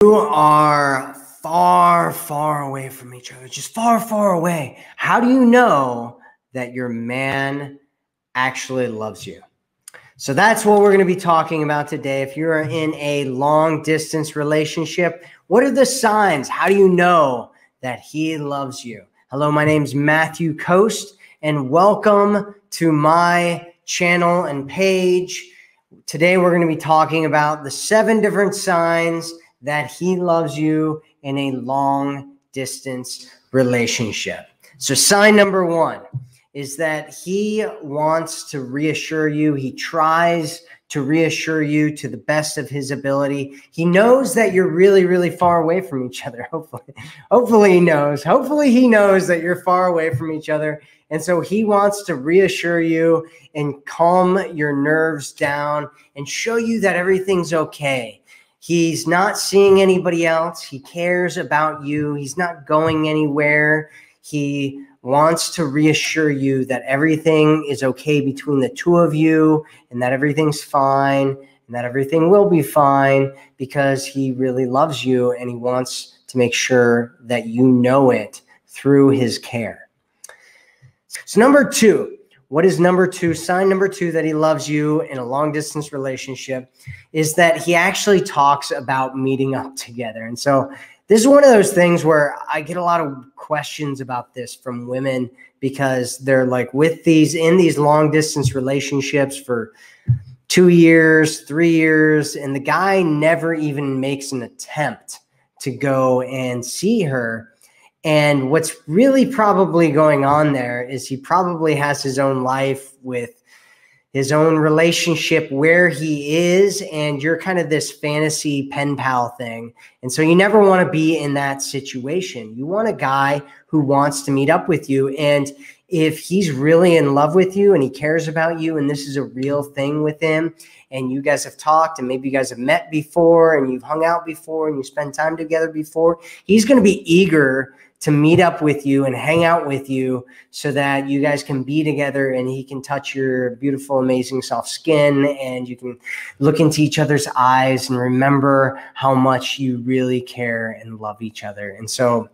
You are far, far away from each other, just far, far away. How do you know that your man actually loves you? So that's what we're going to be talking about today. If you're in a long distance relationship, what are the signs? How do you know that he loves you? Hello, my name's Matthew Coast, and welcome to my channel and page. Today, we're going to be talking about the 7 different signs that he loves you in a long distance relationship. So sign number 1 is that he wants to reassure you. He tries to reassure you to the best of his ability. He knows that you're really, really far away from each other. Hopefully he knows. Hopefully he knows that you're far away from each other. And so he wants to reassure you and calm your nerves down and show you that everything's okay. He's not seeing anybody else. He cares about you. He's not going anywhere. He wants to reassure you that everything is okay between the two of you and that everything's fine and that everything will be fine because he really loves you and he wants to make sure that you know it through his care. So number 2. What is number 2? Sign number 2 that he loves you in a long distance relationship is that he actually talks about meeting up together. And so this is one of those things where I get a lot of questions about this from women because they're like in these long distance relationships for 2 years, 3 years, and the guy never even makes an attempt to go and see her. And what's really probably going on there is he probably has his own life with his own relationship where he is, and you're kind of this fantasy pen pal thing. And so you never want to be in that situation. You want a guy who wants to meet up with you. And if he's really in love with you and he cares about you and this is a real thing with him and you guys have talked and maybe you guys have met before and you've hung out before and you spend time together before, he's going to be eager to meet up with you and hang out with you so that you guys can be together and he can touch your beautiful, amazing soft skin and you can look into each other's eyes and remember how much you really care and love each other. And so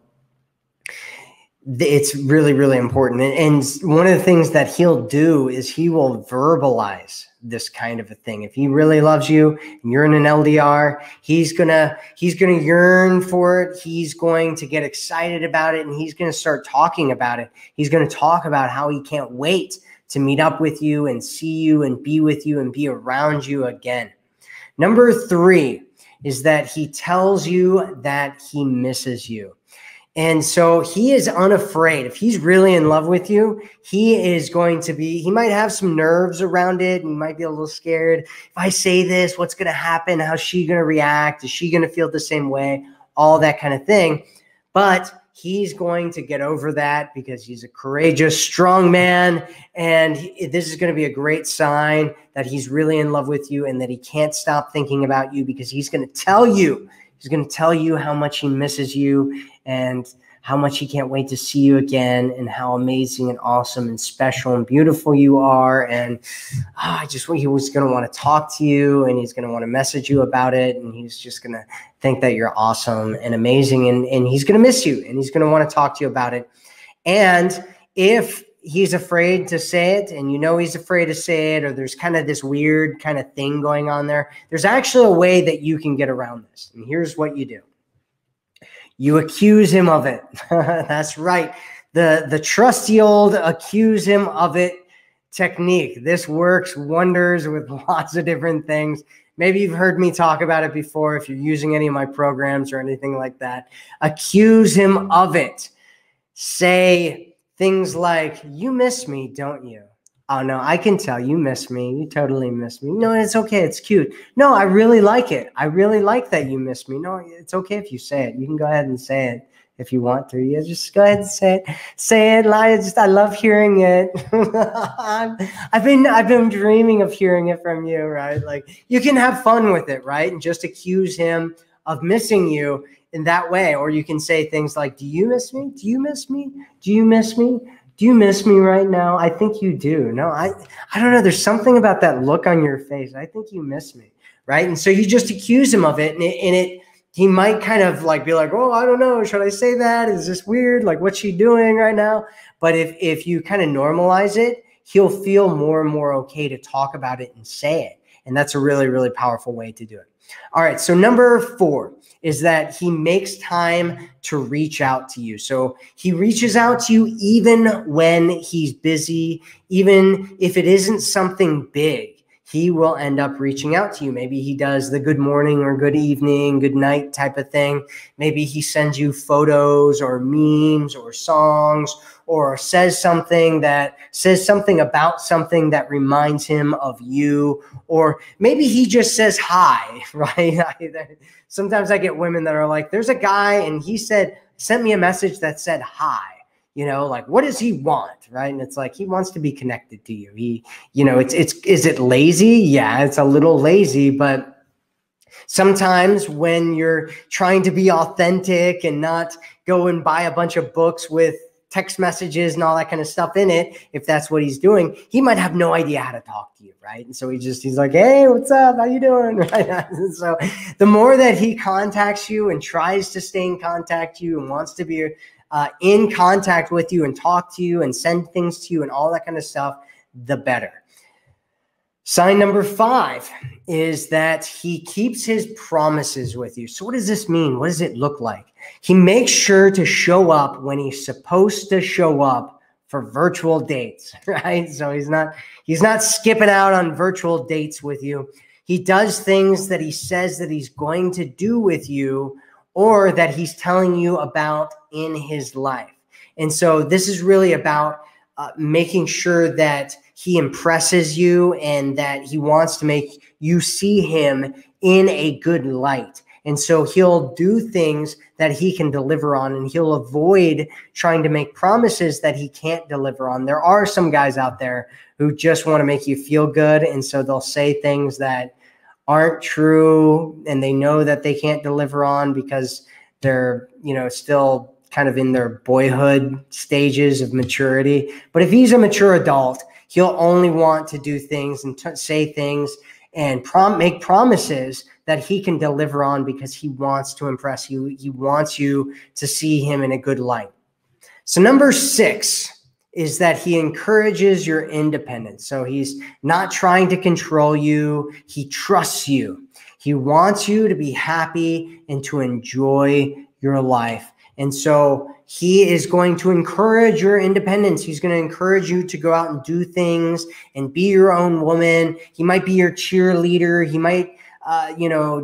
it's really, really important. And one of the things that he'll do is he will verbalize this kind of a thing. If he really loves you and you're in an LDR, he's gonna yearn for it. He's going to get excited about it and he's going to start talking about it. He's going to talk about how he can't wait to meet up with you and see you and be with you and be around you again. Number 3 is that he tells you that he misses you. And so he is unafraid. If he's really in love with you, he might have some nerves around it and he might be a little scared. If I say this, what's going to happen? How's she going to react? Is she going to feel the same way? All that kind of thing. But he's going to get over that because he's a courageous, strong man. And this is going to be a great sign that he's really in love with you and that he can't stop thinking about you because he's going to tell you. He's going to tell you how much he misses you and how much he can't wait to see you again and how amazing and awesome and special and beautiful you are. And he was going to want to talk to you and he's going to want to message you about it. And he's just going to think that you're awesome and amazing. And he's going to miss you and he's going to want to talk to you about it. And if he's afraid to say it and you know he's afraid to say it or there's kind of this weird kind of thing going on there, there's actually a way that you can get around this. And here's what you do. You accuse him of it. That's right. The trusty old accuse him of it technique. This works wonders with lots of different things. Maybe you've heard me talk about it before if you're using any of my programs or anything like that. Accuse him of it. Say things like, you miss me, don't you? Oh, no, I can tell you miss me. You totally miss me. No, it's okay. It's cute. No, I really like it. I really like that you miss me. No, it's okay if you say it. You can go ahead and say it if you want to. Yeah, just go ahead and say it. Say it. I love hearing it. I've been dreaming of hearing it from you, right? Like you can have fun with it, right? And just accuse him of missing you in that way. Or you can say things like, do you miss me? Do you miss me? Do you miss me? Do you miss me right now? I think you do. No, I don't know. There's something about that look on your face. I think you miss me, right? And so you just accuse him of it, and it he might kind of like be like, oh, I don't know, should I say that? Is this weird? Like, what's she doing right now? But if you kind of normalize it, he'll feel more and more okay to talk about it and say it. And that's a really, really powerful way to do it. All right. So number 4 is that he makes time to reach out to you. So he reaches out to you even when he's busy, even if it isn't something big. He will end up reaching out to you. Maybe he does the good morning or good evening, good night type of thing. Maybe he sends you photos or memes or songs, or says something about something that reminds him of you. Or maybe he just says hi, right? Sometimes I get women that are like, there's a guy and he sent me a message that said hi. Like, what does he want? Right. And it's like, he wants to be connected to you. Is it lazy? Yeah, it's a little lazy, but sometimes when you're trying to be authentic and not go and buy a bunch of books with text messages and all that kind of stuff in it, if that's what he's doing, he might have no idea how to talk to you. Right. And so he's like, hey, what's up? How you doing? Right. So the more that he contacts you and tries to stay in contact with you and wants to be in contact with you and talk to you and send things to you and all that kind of stuff, the better. Sign number 5 is that he keeps his promises with you. So what does this mean? What does it look like? He makes sure to show up when he's supposed to show up for virtual dates, right? So he's not skipping out on virtual dates with you. He does things that he says that he's going to do with you, or that he's telling you about in his life. And so this is really about making sure that he impresses you and that he wants to make you see him in a good light. And so he'll do things that he can deliver on, and he'll avoid trying to make promises that he can't deliver on. There are some guys out there who just want to make you feel good. And so they'll say things that aren't true, and they know that they can't deliver on because they're, still kind of in their boyhood stages of maturity. But if he's a mature adult, he'll only want to do things and say things and make promises that he can deliver on because he wants to impress you. He wants you to see him in a good light. So number 6 is that he encourages your independence. So he's not trying to control you. He trusts you. He wants you to be happy and to enjoy your life. And so he is going to encourage your independence. He's going to encourage you to go out and do things and be your own woman. He might be your cheerleader. He might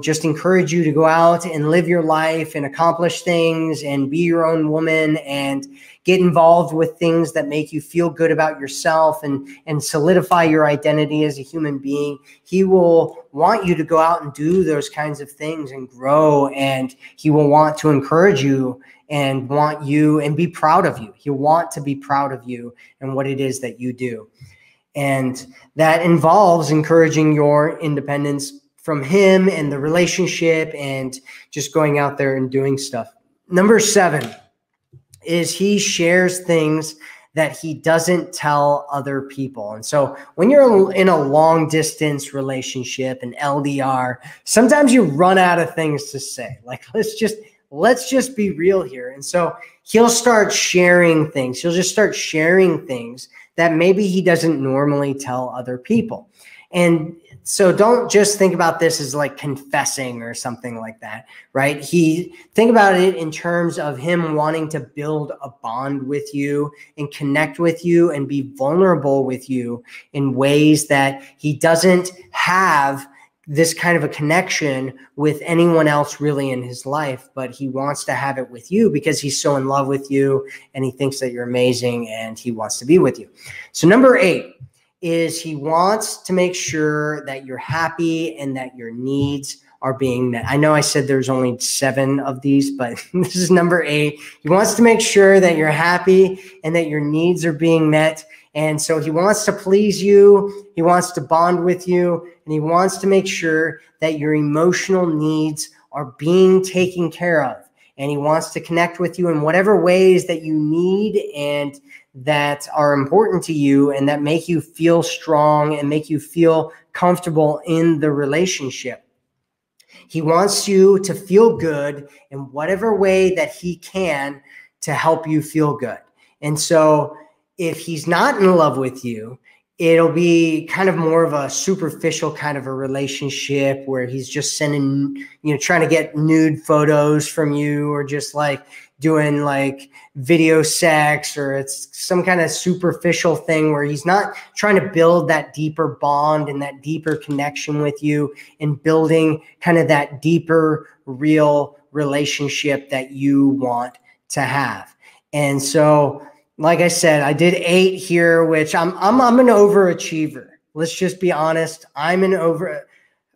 just encourage you to go out and live your life and accomplish things and be your own woman and get involved with things that make you feel good about yourself and solidify your identity as a human being. He will want you to go out and do those kinds of things and grow, and he will want to encourage you and want you and be proud of you. He'll want to be proud of you and what it is that you do. And that involves encouraging your independence from him and the relationship and just going out there and doing stuff. Number 7 is he shares things that he doesn't tell other people. And so when you're in a long distance relationship, an LDR, sometimes you run out of things to say. Like, let's just be real here. And so he'll start sharing things. He'll just start sharing things that maybe he doesn't normally tell other people. And so don't just think about this as like confessing or something like that, right? Think about it in terms of him wanting to build a bond with you and connect with you and be vulnerable with you in ways that he doesn't have this kind of a connection with anyone else really in his life, but he wants to have it with you because he's so in love with you and he thinks that you're amazing and he wants to be with you. So number 8 is he wants to make sure that you're happy and that your needs are being met. I know I said there's only 7 of these, but this is number 8. He wants to make sure that you're happy and that your needs are being met. And so he wants to please you. He wants to bond with you, and he wants to make sure that your emotional needs are being taken care of. And he wants to connect with you in whatever ways that you need and that are important to you and that make you feel strong and make you feel comfortable in the relationship. He wants you to feel good in whatever way that he can to help you feel good. And so if he's not in love with you, it'll be kind of more of a superficial kind of a relationship where he's just sending, trying to get nude photos from you, or just like doing like video sex, or it's some kind of superficial thing where he's not trying to build that deeper bond and that deeper connection with you, and building kind of that deeper, real relationship that you want to have. And so, like I said, I did 8 here, which I'm an overachiever. Let's just be honest. I'm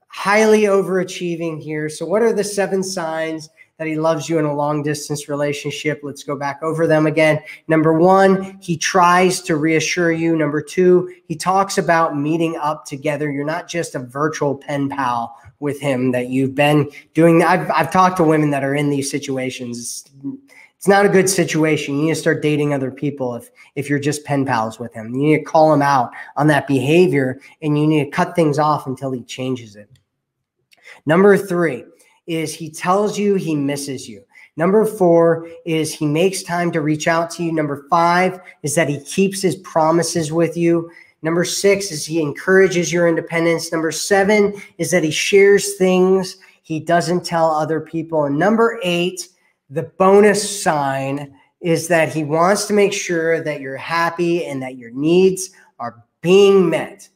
highly overachieving here. So what are the 7 signs that he loves you in a long distance relationship? Let's go back over them again. Number 1, he tries to reassure you. Number 2, he talks about meeting up together. You're not just a virtual pen pal with him that you've been doing. I've talked to women that are in these situations. It's not a good situation. You need to start dating other people if you're just pen pals with him. You need to call him out on that behavior, and you need to cut things off until he changes it. Number 3 is he tells you he misses you. Number 4 is he makes time to reach out to you. Number 5 is that he keeps his promises with you. Number 6 is he encourages your independence. Number 7 is that he shares things he doesn't tell other people. And number 8, the bonus sign, is that he wants to make sure that you're happy and that your needs are being met.